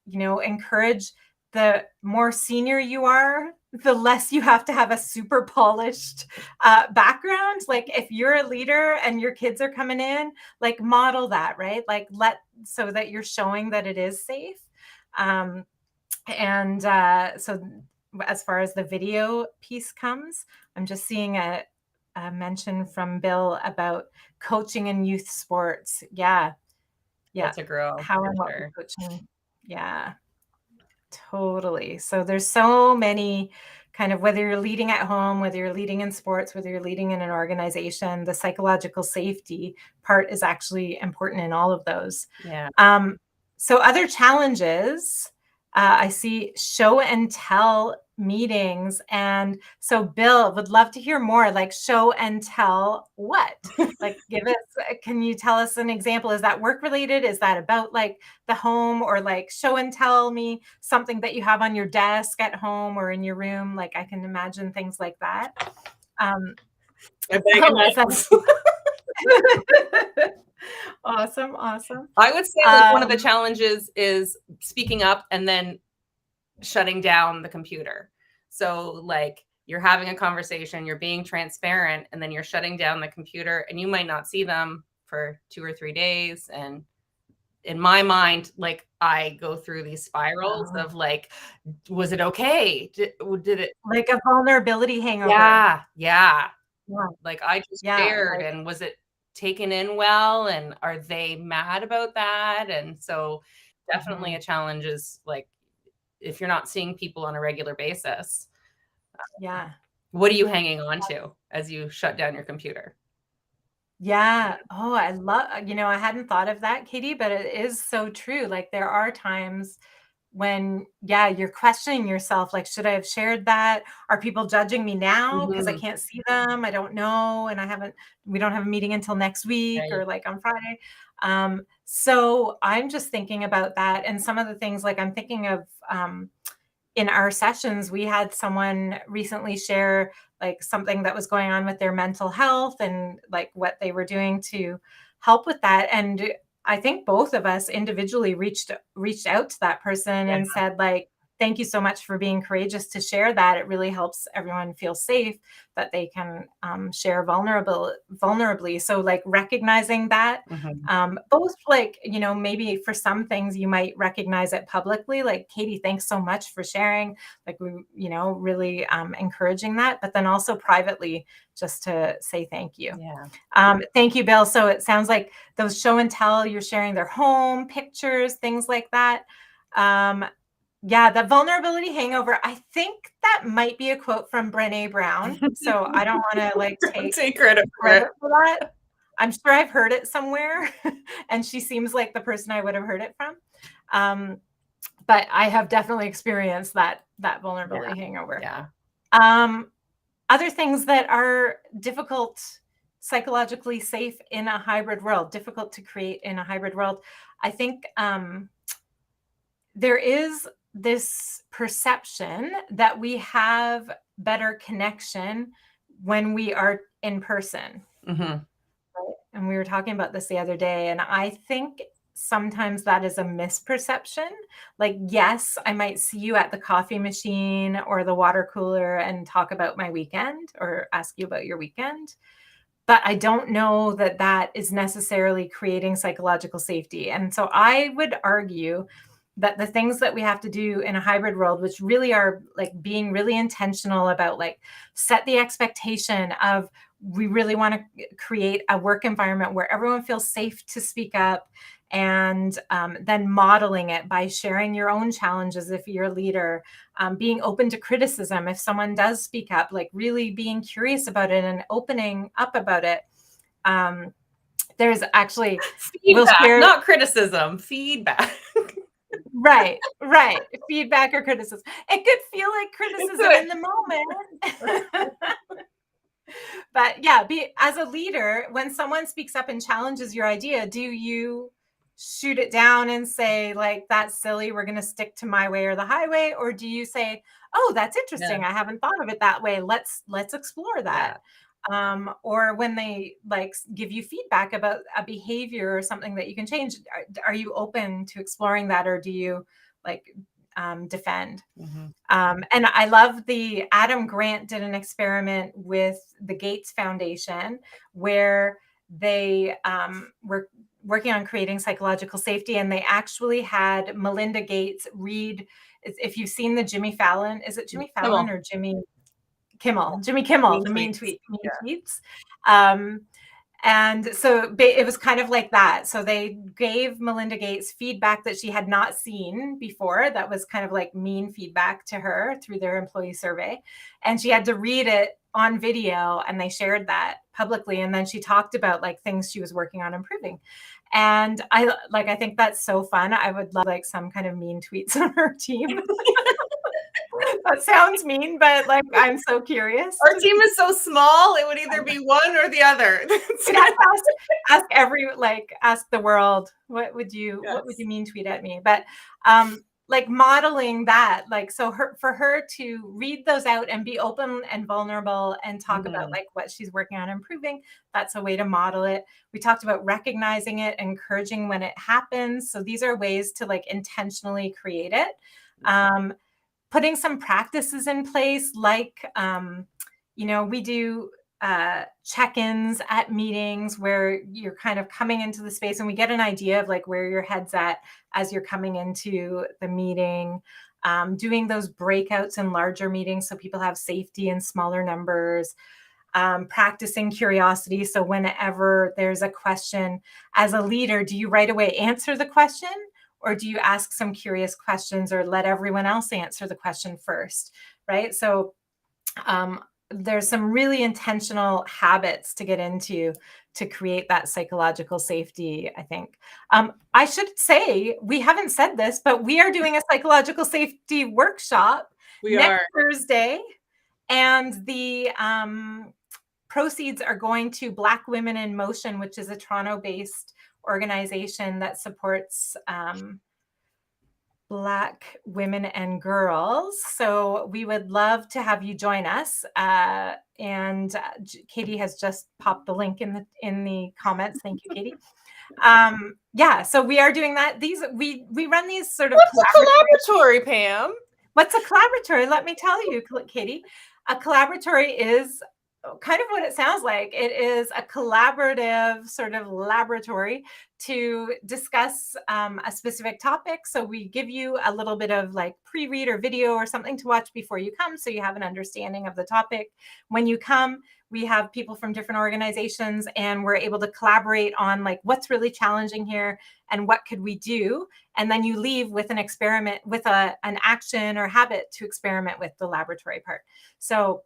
encourage the more senior you are, the less you have to have a super polished background. Like if you're a leader and your kids are coming in, like model that, right? Like so that you're showing that it is safe. So as far as the video piece comes, I'm just seeing a mention from Bill about coaching in youth sports. Yeah. That's a girl. How and what we're coaching. Yeah, totally. So there's so many kind of, whether you're leading at home, whether you're leading in sports, whether you're leading in an organization, the psychological safety part is actually important in all of those. Yeah. So other challenges, I see show and tell meetings. And so Bill, would love to hear more, like show and tell what? Like can you tell us an example? Is that work related? Is that about like the home, or like show and tell me something that you have on your desk at home or in your room? Like I can imagine things like that. Awesome. I would say like one of the challenges is speaking up and then shutting down the computer. So like you're having a conversation, you're being transparent, and then you're shutting down the computer, and you might not see them for 2 or 3 days. And in my mind, like I go through these spirals of like, was it okay? Did it like a vulnerability hangover? Yeah. Like I just shared, and was it taken in well, and are they mad about that? And so definitely a challenge is like if you're not seeing people on a regular basis, what are you hanging on to as you shut down your computer? Yeah. Oh, I love, I hadn't thought of that, Katie, but it is so true. Like there are times when, you're questioning yourself, like, should I have shared that? Are people judging me now because I can't see them? I don't know. And we don't have a meeting until next week or like on Friday. So I'm just thinking about that. And some of the things like I'm thinking of, in our sessions, we had someone recently share like something that was going on with their mental health and like what they were doing to help with that. And I think both of us individually reached out to that person and said like, thank you so much for being courageous to share that. It really helps everyone feel safe that they can share vulnerably. So like recognizing that, both like, you know, maybe for some things you might recognize it publicly, like Katie, thanks so much for sharing, like we, you know, really encouraging that, but then also privately just to say thank you. Yeah. Thank you, Bill. So it sounds like those show and tell, you're sharing their home, pictures, things like that. Yeah, the vulnerability hangover. I think that might be a quote from Brené Brown. So I don't want to like take credit for it. For that. I'm sure I've heard it somewhere, and she seems like the person I would have heard it from. But I have definitely experienced that vulnerability hangover. Yeah. Other things that are difficult, psychologically safe in a hybrid world, difficult to create in a hybrid world. I think there is this perception that we have better connection when we are in person. Right? And we were talking about this the other day, and I think sometimes that is a misperception. Like, yes, I might see you at the coffee machine or the water cooler and talk about my weekend or ask you about your weekend. But I don't know that that is necessarily creating psychological safety. And so I would argue that the things that we have to do in a hybrid world, which really are like being really intentional about like set the expectation of, we really want to create a work environment where everyone feels safe to speak up, and then modeling it by sharing your own challenges if you're a leader, being open to criticism if someone does speak up, like really being curious about it and opening up about it. There's actually feedback, not criticism, feedback. Right. Feedback or criticism. It could feel like criticism in the moment. But yeah, as a leader, when someone speaks up and challenges your idea, do you shoot it down and say like, that's silly, we're going to stick to my way or the highway? Or do you say, oh, that's interesting, I haven't thought of it that way, let's explore that? Or when they like give you feedback about a behavior or something that you can change, are you open to exploring that, or do you like defend? And I love the Adam Grant did an experiment with the Gates Foundation where they were working on creating psychological safety, and they actually had Melinda Gates read. If you've seen the Jimmy Fallon, is it Jimmy Fallon or Jimmy Kimmel, the mean tweets. And so it was kind of like that. So they gave Melinda Gates feedback that she had not seen before. That was kind of like mean feedback to her through their employee survey. And she had to read it on video, and they shared that publicly. And then she talked about like things she was working on improving. And I think that's so fun. I would love like some kind of mean tweets on her team. That sounds mean, but like I'm so curious. Our team is so small; it would either be one or the other. ask the world, what would you mean tweet at me? But like modeling that, like so for her to read those out and be open and vulnerable and talk about like what she's working on improving, that's a way to model it. We talked about recognizing it, encouraging when it happens. So these are ways to like intentionally create it. Putting some practices in place, like, we do check-ins at meetings where you're kind of coming into the space and we get an idea of like where your head's at as you're coming into the meeting. Doing those breakouts in larger meetings so people have safety in smaller numbers. Practicing curiosity. So whenever there's a question, as a leader, do you right away answer the question? Or do you ask some curious questions or let everyone else answer the question first, right? So there's some really intentional habits to get into to create that psychological safety, I think. I should say, we haven't said this, but we are doing a psychological safety workshop next Thursday. And the proceeds are going to Black Women in Motion, which is a Toronto-based organization that supports Black women and girls. So we would love to have you join us. And Katie has just popped the link in the comments. Thank you, Katie. So we are doing that. We run these sort of collaboratory, Pam. What's a collaboratory? Let me tell you, Katie. A collaboratory is kind of what it sounds like. It is a collaborative sort of laboratory to discuss a specific topic. So we give you a little bit of like pre-read or video or something to watch before you come, so you have an understanding of the topic. When you come, we have people from different organizations, and we're able to collaborate on like what's really challenging here and what could we do. And then you leave with an experiment, with an action or habit to experiment with the laboratory part. So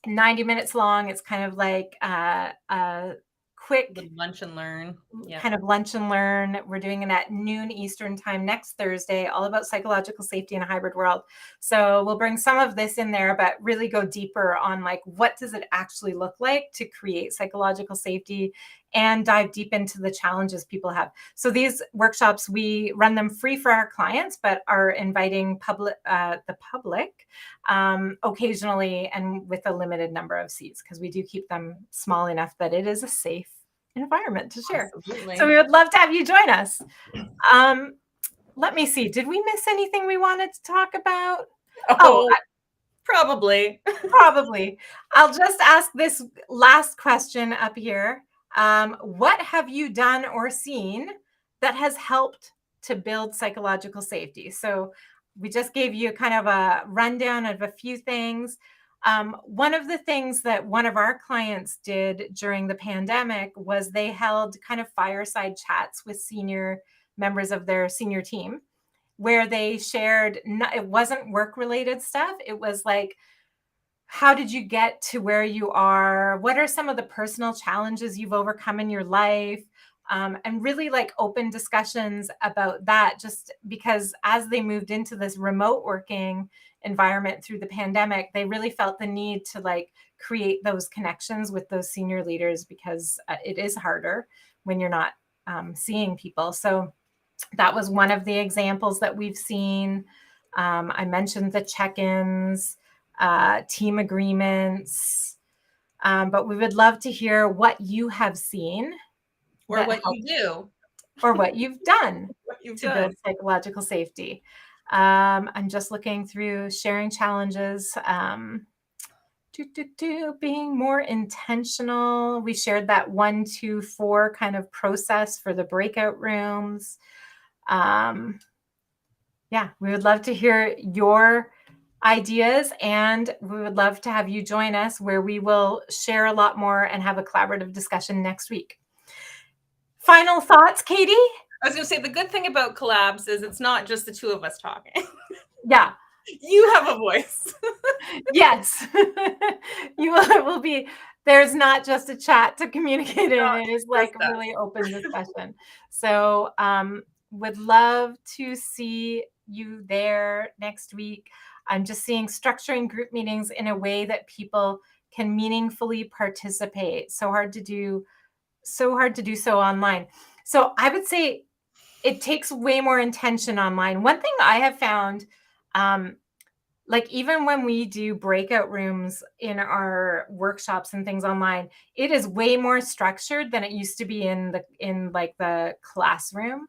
90 minutes long. It's kind of like a quick lunch and learn. Kind of lunch and learn. We're doing it at noon Eastern time next Thursday, all about psychological safety in a hybrid world. So we'll bring some of this in there, but really go deeper on like, what does it actually look like to create psychological safety, and dive deep into the challenges people have. So these workshops, we run them free for our clients, but are inviting the public occasionally, and with a limited number of seats, because we do keep them small enough that it is a safe environment to share. Absolutely. So we would love to have you join us. Let me see. Did we miss anything we wanted to talk about? Probably. Probably. I'll just ask this last question up here. What have you done or seen that has helped to build psychological safety? So we just gave you kind of a rundown of a few things. One of the things that one of our clients did during the pandemic was they held kind of fireside chats with senior members of their senior team, where they shared, it wasn't work-related stuff. It was like, how did you get to where you are? What are some of the personal challenges you've overcome in your life? And really like open discussions about that, just because as they moved into this remote working environment through the pandemic, they really felt the need to like create those connections with those senior leaders, because it is harder when you're not seeing people. So that was one of the examples that we've seen. I mentioned the check-ins, team agreements, but we would love to hear what you have seen, or what you do, or what you've done to build psychological safety. I'm just looking through sharing challenges, being more intentional. We shared that 1, 2, 4 kind of process for the breakout rooms. Yeah, we would love to hear your ideas, and we would love to have you join us, where we will share a lot more and have a collaborative discussion next week. Final thoughts, Katie? I was going to say, the good thing about collabs is it's not just the two of us talking. Yeah. You have a voice. Yes. You will be, there's not just a chat to communicate in. It is like a really open discussion. So would love to see you there next week. I'm just seeing structuring group meetings in a way that people can meaningfully participate. So hard to do so online. So I would say it takes way more intention online. One thing I have found, like even when we do breakout rooms in our workshops and things online, it is way more structured than it used to be in the classroom.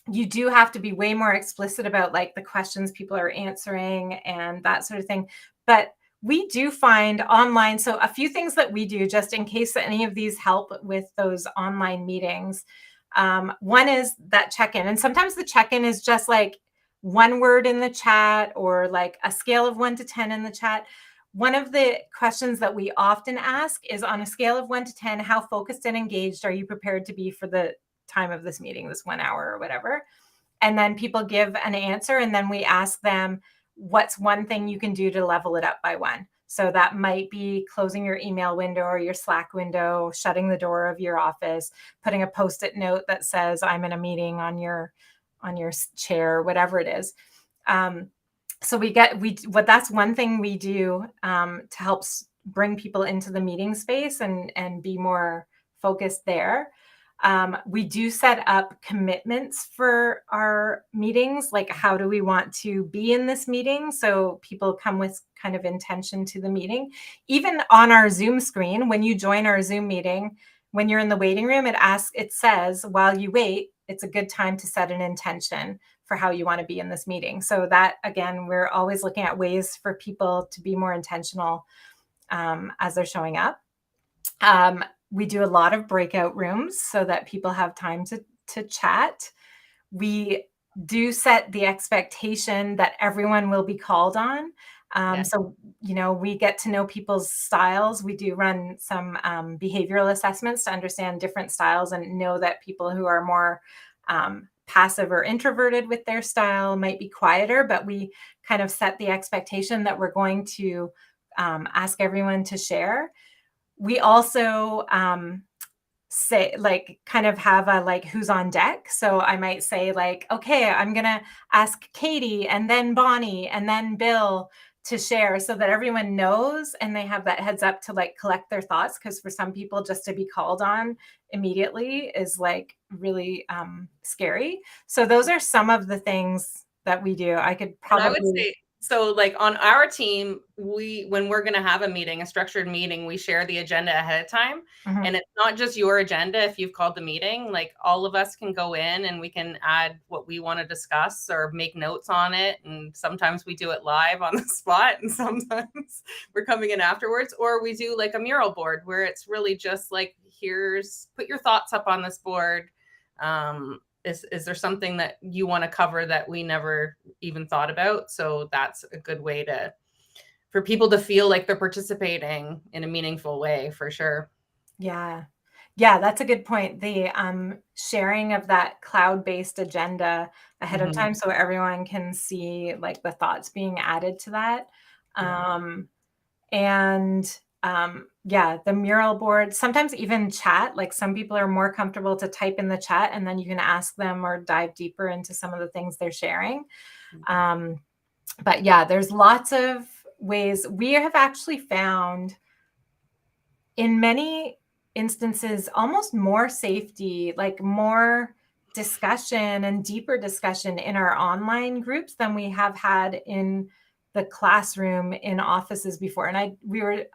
You do have to be way more explicit about like the questions people are answering and that sort of thing. But we do find online, so a few things that we do, just in case any of these help with those online meetings. One is that check-in. And sometimes the check-in is just like one word in the chat, or like a scale of 1 to 10 in the chat. One of the questions that we often ask is, on a scale of 1 to 10, how focused and engaged are you prepared to be for the time of this meeting, this 1 hour or whatever? And then people give an answer, and then we ask them, what's one thing you can do to level it up by 1? So that might be closing your email window or your Slack window, shutting the door of your office, putting a Post-it note that says, I'm in a meeting on your chair, whatever it is. So that's one thing we do to help bring people into the meeting space and be more focused there. We do set up commitments for our meetings, like how do we want to be in this meeting? So people come with kind of intention to the meeting. Even on our Zoom screen, when you join our Zoom meeting, when you're in the waiting room, it says, while you wait, it's a good time to set an intention for how you want to be in this meeting. So that, again, we're always looking at ways for people to be more intentional as they're showing up. We do a lot of breakout rooms so that people have time to chat. We do set the expectation that everyone will be called on. So, we get to know people's styles. We do run some behavioral assessments to understand different styles and know that people who are more passive or introverted with their style might be quieter, but we kind of set the expectation that we're going to ask everyone to share. We also say, like, kind of have a, like, who's on deck. So I might say, like, okay, I'm going to ask Katie and then Bonnie and then Bill to share, so that everyone knows and they have that heads up to, like, collect their thoughts. Because for some people, just to be called on immediately is, like, really scary. So those are some of the things that we do. I could probably... And I would say, so, like, on our team, when we're going to have a structured meeting, we share the agenda ahead of time. Mhm. And it's not just your agenda. If you've called the meeting, like, all of us can go in and we can add what we want to discuss or make notes on it. And sometimes we do it live on the spot, and sometimes we're coming in afterwards, or we do, like, a mural board where it's really just like, put your thoughts up on this board. Is there something that you want to cover that we never even thought about? So that's a good way for people to feel like they're participating in a meaningful way, for sure. Yeah, that's a good point. The sharing of that cloud-based agenda ahead of time, so everyone can see, like, the thoughts being added to that. The mural board, sometimes even chat, like, some people are more comfortable to type in the chat and then you can ask them or dive deeper into some of the things they're sharing. But yeah, there's lots of ways. We have actually found in many instances almost more safety, like more discussion and deeper discussion in our online groups than we have had in the classroom in offices before. And I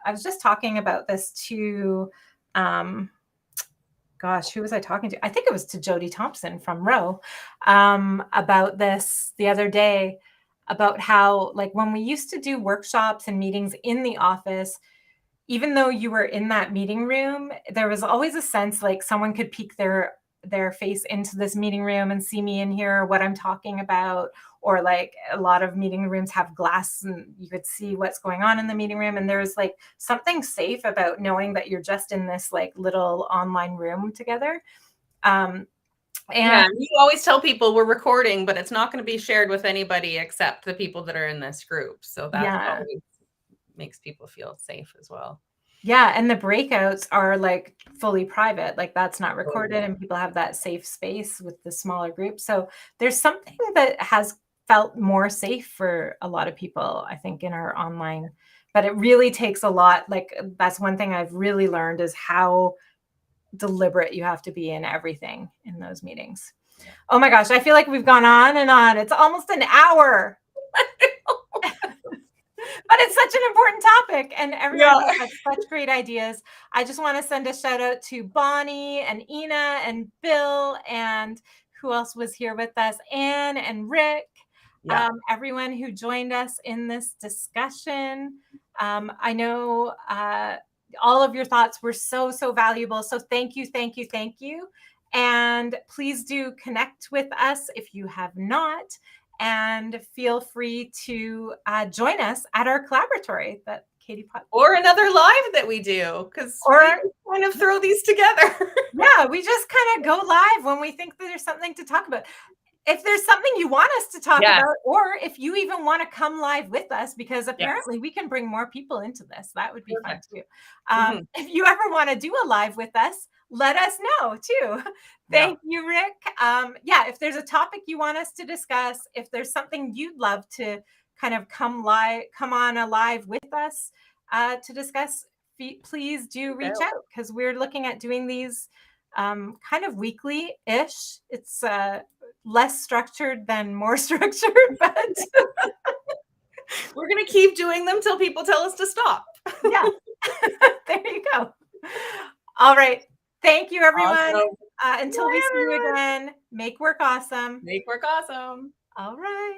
was just talking about this to who was I talking to? I think it was to Jody Thompson from Row about this the other day, about how, like, when we used to do workshops and meetings in the office, even though you were in that meeting room, there was always a sense like someone could peek their face into this meeting room and see me in here, what I'm talking about. Or, like, a lot of meeting rooms have glass and you could see what's going on in the meeting room. And there's, like, something safe about knowing that you're just in this, like, little online room together. And you always tell people we're recording, but it's not going to be shared with anybody except the people that are in this group. So that always makes people feel safe as well. Yeah, and the breakouts are, like, fully private, like, that's not recorded, and people have that safe space with the smaller group. So there's something that has felt more safe for a lot of people, I think, in our online, but it really takes a lot. Like, that's one thing I've really learned, is how deliberate you have to be in everything in those meetings. Oh my gosh, I feel like we've gone on and on. It's almost an hour. But it's such an important topic, and everyone has such great ideas. I just want to send a shout out to Bonnie and Ina and Bill, and who else was here with us? Anne and Rick. Everyone who joined us in this discussion. I know all of your thoughts were so valuable. So thank you. And please do connect with us if you have not. And feel free to join us at our collaboratory that Katie put. Or another live that we do, because we kind of throw these together. Yeah, we just kind of go live when we think that there's something to talk about. If there's something you want us to talk about, or if you even want to come live with us, because apparently we can bring more people into this, that would be fun too. If you ever want to do a live with us, let us know too. Thank you, Rick. If there's a topic you want us to discuss, if there's something you'd love to kind of come on a live with us to discuss, please do reach out, because we're looking at doing these kind of weekly-ish. It's less structured than more structured, but we're going to keep doing them till people tell us to stop. Yeah. There you go. All right. Thank you, everyone. Awesome. Until we see you again, make work awesome. Make work awesome. All right.